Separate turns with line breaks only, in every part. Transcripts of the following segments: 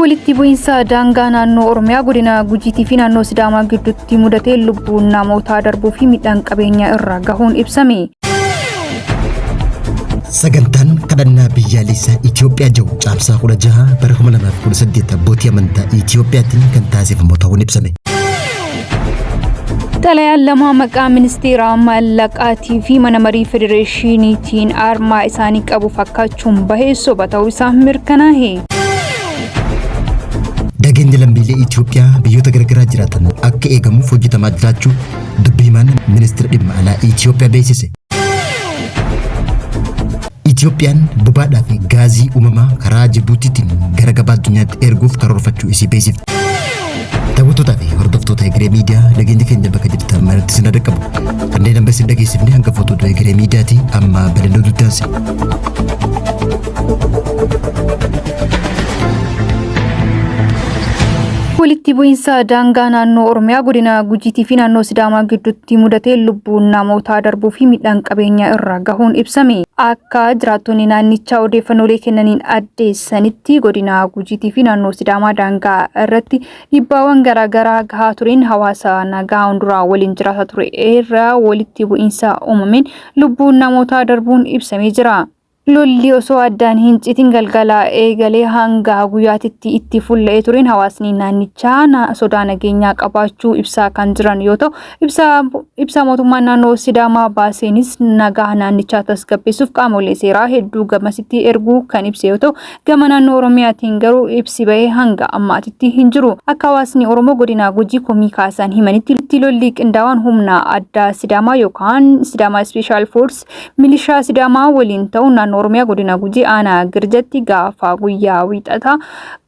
Walitti bu'iinsa daangaa naannoo Oromiyaa godina Gujiitii fi naannoo Sidaamaa gidduutti mudatee lubbuun namootaa darbuu fi midhaan qabeenyaa irra gahuun ibsame.
Sagantaan kadhannaa biyyaalessaa Itoophiyaa jiru caamsaa 16 bara 2018 abbootii amantaa Itoophiyaatiin kan taasifamu ta'uun ibsame.
Xalayaan lama maqaa ministeera maallaqaatii fi mana marii federeeshiniitiin armaa isaanii qabu fakkaachuun bahee soba ta'uu isaa mirkanaa'e.
Nageenya lammiilee Itoophiyaa biyyoota garagaraa jiraatan akka eegamuuf hojjetamaa jiraachuu dubbii himaan ministeera dhimma alaa Itoophiyaa beeksise. Itoophiyaan boba'aa fi gaazii uumamaa karaa Jibuutiitiin gara gabaa addunyaatti erguuf karoorfachuu isii beeksifte. Daawwattootaa fi hordoftoota Egeree Miidiyaa nageenya keenya bakka jirtan maratti sin dhaqqabu. Kanneen amma isin dhageessifne hanga footoo Egeree Miidiyaati amma bal'inoo duddaanse.
Walitti bu'iinsa daangaa naannoo Oromiyaa godina Gujiitii fi naannoo Sidaamaa gidduutti mudatee lubbuun namootaa darbuu fi midhaan qabeenyaa irra gahuun ibsame. Akka jiraattonni naannichaa odeeffannoolee kennaniin addeessanitti godina Gujiitii fi naannoo Sidaamaa daangaa irratti dhibbaawwan garaagaraa gahaa tureen hawaasa nagaa hunduraa waliin jiraata ture irra walitti bu'iinsa uumameen lubbuun namootaa darbuun ibsamee jira. Lolli osoo addaan hin citin galgala eegalee hanga guyyaatitti itti fulla'ee tureen hawaasni naannichaa sodaa nageenyaa qabaachuu ibsaa kan jiran yoo ta'u ibsaa mootummaan naannoo Sidaamaa baaseenis nagaa naannichaa tasgabbeessuuf qaamolee seeraa hedduu gamasitti erguu kan ibse yoo ta'u gama naannoo Oromiyaatiin garuu ibsi bahee hanga ammaatitti hin jiru. Akka hawaasni Oromoo godina Gujii komii kaasan himanitti lolli qindaawaan humna addaa Sidaamaa yookaan Sidaamaa Special Force milishaa Sidaamaa waliin ta'uun Oromiyaa godina Gujii aanaa Girjatti gaafa guyyaa wiixataa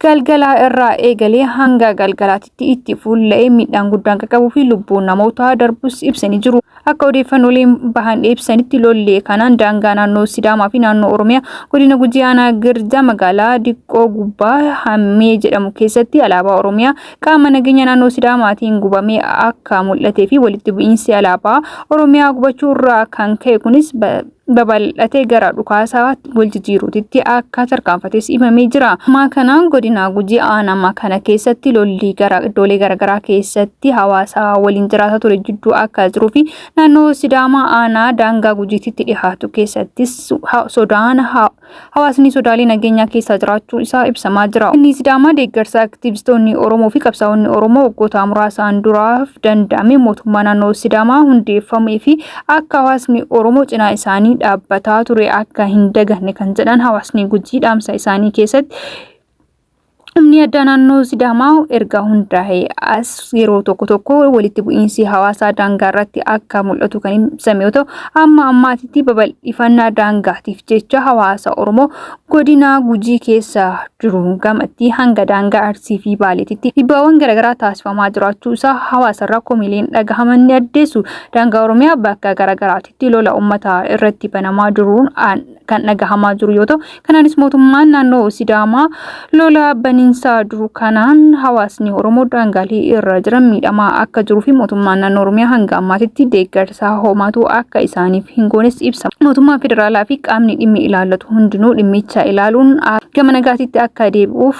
galgalaa irraa eegalee hanga galgalaatti itti fulla'ee midhaan guddaan qaqqabuu fi lubbuun namootaa darbus ibsanii jiru. Akka odeeffannooleen bahan ibsanitti lollee kanaan daangaa naannoo Sidaamaa fi naannoo Oromiyaa godina Gujii aanaa Girjaa magaalaa Diqqoo Gubbaa Hammee jedhamu keessatti alaabaa Oromiyaa qaama nageenya naannoo Sidaamaatiin gubamee akka mul'atee fi walitti bu'iinsi alaabaa Oromiyaa gubachuu irraa kan ka'e kunis babal'atee gara dhukaasaa wal jijjiiruutti akka tarkaanfates himamee jira. Amma kanaan godina Gujii aanaa kana keessatti lolli iddoolee garaagaraa keessatti hawaasa waliin jiraata ture jidduu akka jiruu fi naannoo Sidaamaa aanaa daangaa Gujiitti dhihaatu keessattis hawaasni sodaalee nageenyaa keessa jiraachuu isaa ibsamaa jira. Inni Sidaamaa deeggarsa aktivistoonni Oromoo fi qabsaa'onni Oromoo waggoota muraasaan duraaf danda'ame mootummaa naannoo Sidaamaa hundeeffamee fi akka hawaasni Oromoo cinaa isaanii dhaabbataa ture akka hin daganne kan jedhan hawaasni Gujii dhaamsa isaanii keessatti humni addaa naannoo Sidaamaa erga hundaa'ee as yeroo tokko walitti bu'iinsi hawaasaa daangaa irratti akka mul'atu kan ibsame yoo ta'u amma ammaatitti babal'ifannaa daangaatiif jecha hawaasa Oromoo godina Gujii keessa jiru gamatti hanga daangaa Arsii fi Baaleetitti dhibbaawwan garaagaraa taasifamaa jiraachuu isaa hawaasarraa komiileen dhagahaman ni addeessu. Daangaa Oromiyaa bakka garaagaraatti lola uummataa irratti banamaa jiruun kan dhagahamaa jiru yoo ta'u kanaanis mootummaan naannoo Sidaamaa lola baniinsa duru kanaan hawaasni Oromoo daangaalee irra jiran miidhamaa akka jiruu fi mootummaan naannoo Oromiyaa hanga ammaatitti deeggarsa homaatu akka isaaniif hin goones ibsa. Mootummaan federaalaa fi qaamni dhimmi ilaallatu hundinuu dhimmicha ilaaluun gama nagaatitti akka deebi'uuf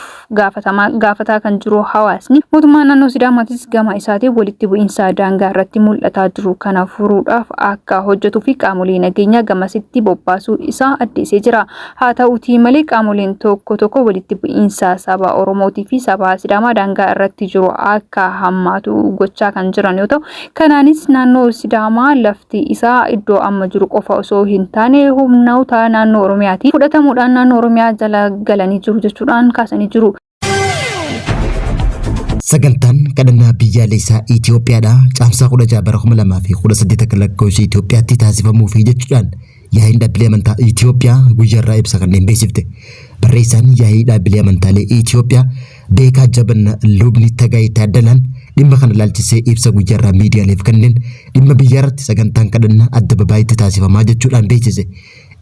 gaafataa kan jiru hawaasni mootummaan naannoo Sidaamaatis gama isaatiin walitti bu'iinsa daangaa irratti mul'ataa jiru kana furuudhaaf akka hojjetuu fi qaamolee nageenyaa gamasitti bobbaasuu isaa addeessee jira. Haa ta'uutii malee qaamoleen tokko walitti bu'iinsa saba Oromootii fi saba Sidaamaa daangaa irratti jiru akka hammaatu gochaa kan jiran yoo ta'u kanaanis naannoo Sidaamaa lafti isaa iddoo amma jiru qofa osoo hin taane humnoota naannoo Oromiyaatiin fudhatamuudhaan naannoo Oromiyaa jala galanii jiru jechuudhaan kaasanii jiru.
Sagantaan kadhannaa biyyaalessaa Itoophiyaadhaa caamsaa 16 bara 2018 akka lakkoofsa Itoophiyaatti taasifamuu fi jechuudhaan yaa'iin dhaabbilee amantaa Itoophiyaa guyyaarraa ibsa kanneen beeksifte. Barreessaan yaa'ii dhaabbilee amantaalee Itoophiyaa Beekaa Jabanna Lubni Tagaayii Taaddalaan dhimma kana ilaalchisee ibsa guyyaarraa miidiyaaleef kanneen dhimma biyyaarratti sagantaan kadhannaa adda babaayitti taasifamaa jechuudhaan beeksise.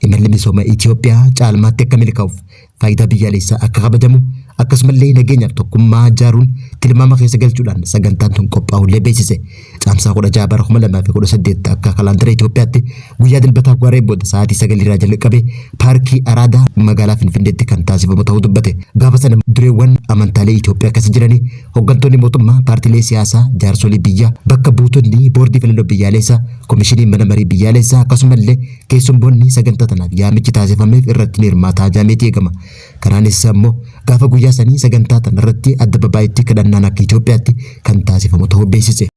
Imalli misooma Itoophiyaa caalmaatti akka milkaa'uuf faayidaa biyyaalessaa akka kabajamu akkasumallee nageenyaaf tokkummaa ijaaruun tilmaama keessa galchuudhaan sagantaan tun qophaa'ullee beeksise. caamsaa 16 bara 2018 akka kalaandara Itoophiyaatti guyyaa dilbataa waaree booda sa'aatii 9 irraa jalqabee paarkii Araadaa magaalaa Finfinneetti kan taasifamu ta'uu dubbate. Gaafa sana dureewwan amantaalee Itoophiyaa keessa jiranii hooggantoonni mootummaa, paartiilee siyaasaa, jaarsolii biyyaa, bakka buutonni boordii filannoo biyyaalessaa, komishinii mana marii biyyaalessaa akkasumallee keessummoonni sagantaa tanaaf yaamichi taasifameef irratti hirmaataa jaameetii eegama. Kanaanis immoo gaafa guyyaa sanii sagantaa tanarratti adda babaa'itti kadhannaan akka Itoophiyaatti kan taasifamu ta'uu beeksise.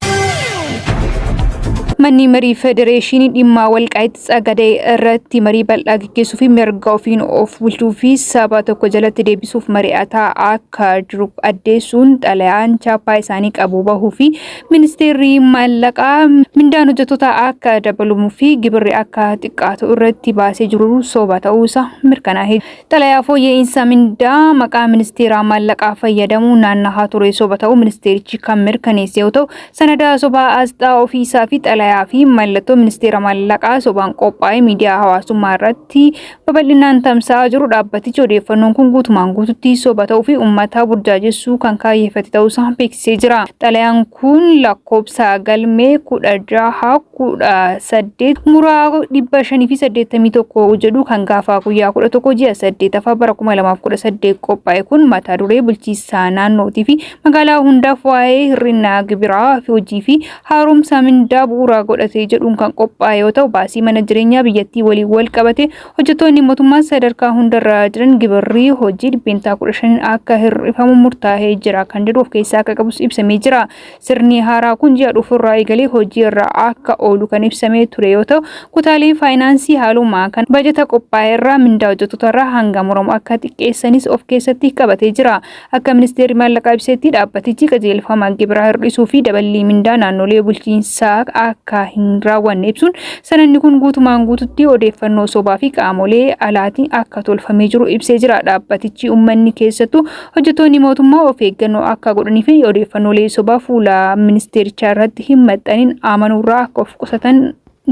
Manni marii federeeshinii dhimma walqaa'itti Tsagadee irratti marii bal'aa gaggeessuu fi mirga ofiin of bulchuu fi saba tokko jalatti deebisuuf mari'ataa akka jiru addeessuun xalayaan chaappaa isaanii qabu bahuu fi ministeerri maallaqaa mindaan hojjettoota akka dabalumuu fi gibirri akka xiqqaatu irratti baasee jiru soba ta'uusaa mirkanaa'e. Xalayaa fooyya'insa mindaa maqaa ministeera maallaqaa fayyadamuun naanna'aa ture soba ta'uu ministeerichi kan mirkaneesse yoo ta'u, sanada sobaa asxaa ofiisaa fi xalayaa fi mallattoo ministeera maallaqaa sobaan qophaa'ee miidiyaa hawaasummaa irratti babal'inaan tamsa'aa jiru. Dhaabbatichi odeeffannoon kun guutumaan guututti soba ta'uu fi uummata burjaajessuu kan kaayyeeffate ta'uusaa beeksisee jira. Xalayaan kun lakkoobsa galmee 1618 muraa 581 jedhu kan gaafa guyyaa 11 ji'a 8 bara 2018 qophaa'e kun mata duree bulchiinsa naannootii fi magaalaa hundaaf waa'ee hir'ina gibiraa fi hojii fi haaromsa mindaa bu'uura godhatee jedhuun kan qophaa'e yoo ta'u, baasii mana jireenyaa biyyattii waliin wal qabate hojjettoonni mootummaa sadarkaa hundarra jiran gibirri hojii 15% akka hir'ifamu murtaa'ee jira kan jedhu of keessaa akka qabus ibsamee jira. Sirni haaraa kun ji'a dhufurraa eegalee hojii irra akka oolu kan ibsamee ture yoo ta'u, kutaalee faayinaansii haalumaa kan bajeta qophaa'e irraa mindaa hojjettoota irraa hanga muramu akka xiqqeessanis of keessatti qabatee jira. Akka ministeerri maallaqaa ibsetti dhaabbatichi qajeelfama gibiraa hir'isuu fi daballii mindaa naannolee bulchiinsaa akka hin raawwanne ibsuun sanadni kun guutumaan guututti odeeffannoo sobaa fi qaamolee alaatiin akka tolfamee jiru ibsee jira. Dhaabbatichi uummanni keessattuu hojjettoonni mootummaa of eeggannoo akka godhanii fi odeeffannoolee sobaa fuula ministeerichaa irratti hin maxxaniin amanuurraa akka of qusatan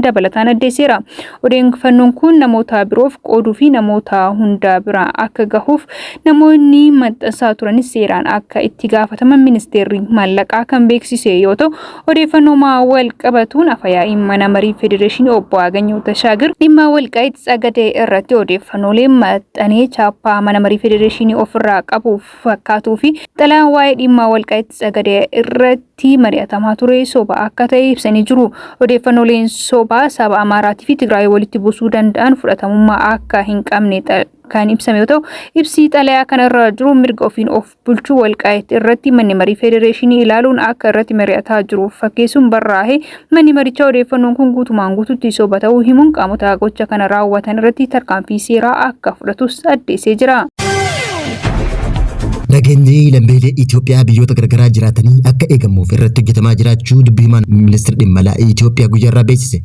dabalataan addeesseera. Odeeffannoon kun namoota biroof qooduu fi namoota hunda bira akka gahuuf namoonni maxxansaa turanis seeraan akka itti gaafataman ministeerri maallaqaa kan beeksise yoo ta'u, odeeffannoo wal qabatuun afayaa'iin mana marii federeeshinii obbo Aganyoo Tashaagir dhimma walqaa'itti Tsagadee irratti odeeffannoolee maxxanee chaappaa mana marii federeeshinii ofirraa qabu fakkaatuu fi xalayaan waa'ee dhimma walqaa'itti Tsagadee irratti mari'atamaa ture soba akka ta'e ibsanii jiru. Odeeffannooleen saba Amaaraatii fi Tigraay walitti buusuu danda'an fudhatamummaa akka hin qabne kan ibsame yoo ta'u, ibsi xalayaa kanarra jiru mirga ofiin of bulchuu walqaa'itti irratti manni marii federeeshinii ilaaluun akka irratti mari'ataa jiru fakkeessuun barraa'e. Manni marichaa odeeffannoon kun guutumaan guututti soba ta'uu himuun qaamota gocha kana raawwatan irratti tarkaanfii seeraa akka fudhatus addeessee jira.
Nageenyi lammiilee Itoophiyaa biyyoota garagaraa jiraatanii akka eegamuuf irratti hojjetamaa jiraachuu dubbii himaan ministeera dhimma alaa Itoophiyaa guyyaarraa beeksise.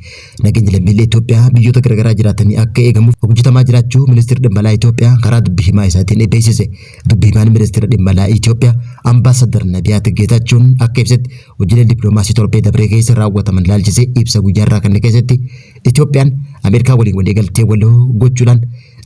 Nageenyi lammiilee Itoophiyaa biyyoota garagaraa jiraatanii akka eegamuuf hojjetamaa jiraachuu ministeera dhimma alaa Itoophiyaa karaa dubbii himaa isaatiin beeksise. Dubbii himaan ministeera dhimma alaa Itoophiyaa Ambaasadar Nabiyaat Geetachuun akka ibsetti hojiileen dippiloomaasii torbee dabree keessa raawwataman ilaalchisee ibsa guyyaarraa kan keessatti Itoophiyaan Ameerikaa waliin waliigaltee waloo gochuudhaan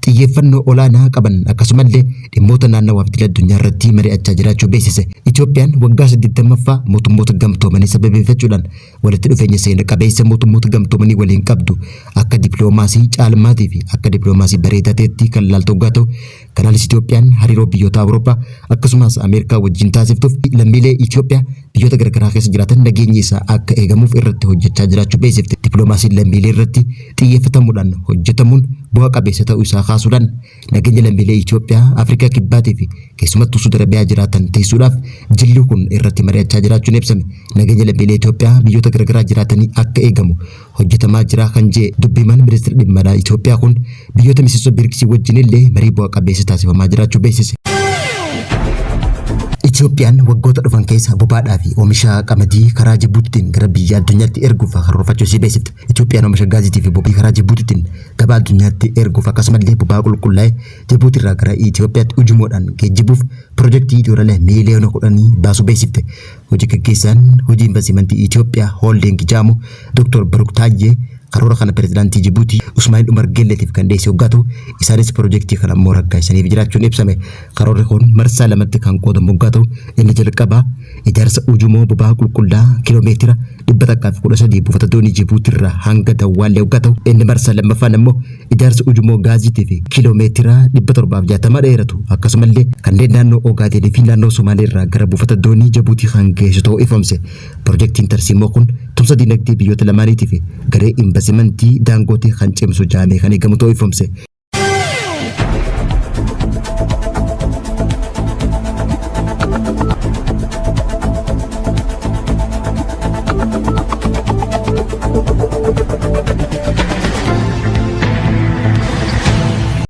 xiyyeeffannoo olaanaa qaban akkasumallee dhimmoota naannawaa fi idil addunyaa irratti mari'achaa jiraachuu beeksise. Itoophiyaan waggaa 80ffaa mootummoota gamtoomanii sababeeffachuudhaan walitti dhufeenya seena qabeessa mootummoota gamtoomanii waliin qabdu akka dippiloomaasii caalmaatii fi akka dippiloomaasii bareedaa ta'etti kan ilaaltu waggaa ta'u, kanaanis Itoophiyaan hariiroo biyyoota Awurooppaa akkasumas Ameerikaa wajjin taasiftuuf lammiilee Itoophiyaa biyyoota garagaraa keessa jiraatan nageenyi isaa akka eegamuuf irratti hojjechaa jiraachuu beeksifte. Dippiloomaasiin lammiilee irratti xiyyeeffatamuudhaan hojjetamuun bu'aa qabeessa ta'uu isaa kaasuudhaan nageenya lammiilee Itoophiyaa Afrikaa Kibbaatii fi keessumattuu Suud Arabiyaa jiraatan teessuudhaaf jilli kun irratti mari'achaa jiraachuun ibsame. Nageenya lammiilee Itoophiyaa biyyoota garagaraa jiraatanii akka eegamu hojjetamaa jira kan jedhe dubbii himaan ministeera dhimma alaa Itoophiyaa kun biyyoota miseensota BRICS wajjin illee marii bu'aa qabeessa taasifamaa jiraachuu beeksise. Itoophiyaan waggoota dhufan keessa bobaadhaa fi oomisha qamadii karaa Jibuutiitiin gara biyya addunyaatti erguuf karoorfachuu ishee beeksifte. Itoophiyaan oomisha gaazii fi bobii karaa Jibuutiitiin gabaa addunyaatti erguuf akkasumallee bobaa qulqullaa'ee Jibuutii irraa gara Itoophiyaatti ujumoodhaan geejjibuuf piroojeektii doolarii miiliyoona 10 baasuu beeksifte. Hojii gaggeessaan hojii investimentii Itoophiyaa holding jedhamu Dr. Baruk Taayyee karoora kana pirezidaantii Jibuutii Usmaa'il Umar Geelletiif kan dhiyeesse waggaa ta'u, isaanis piroojeektii kana immoo raggaasisaniif jiraachuun ibsame. Karoorri kun marsaa lamatti kan qoodamu waggaa ta'u, inni jalqabaa ijaarsa ujumoo bobaa qulqullaa'aa kiiloomeetira dhibba kudha sadii buufata doonii Jibuutii irraa hanga Dawwaallee hoggaa ta'u inni marsaa lammaffaan immoo ijaarsa ujummoo gaasiitii fi kiiloomeetira 760 dheeratu akkasumallee kanneen naannoo Ogaadenii fi naannoo Somaalee irraa gara buufata doonii Jibuutii kan geessu ta'uu ifamse. Piroojeektiin tarsiimoo kun tumsa dinagdee biyyoota lamaaniitii fi garee investimentii Daangootii kan cimsu jaamee kan eegamu ta'uu ifamse.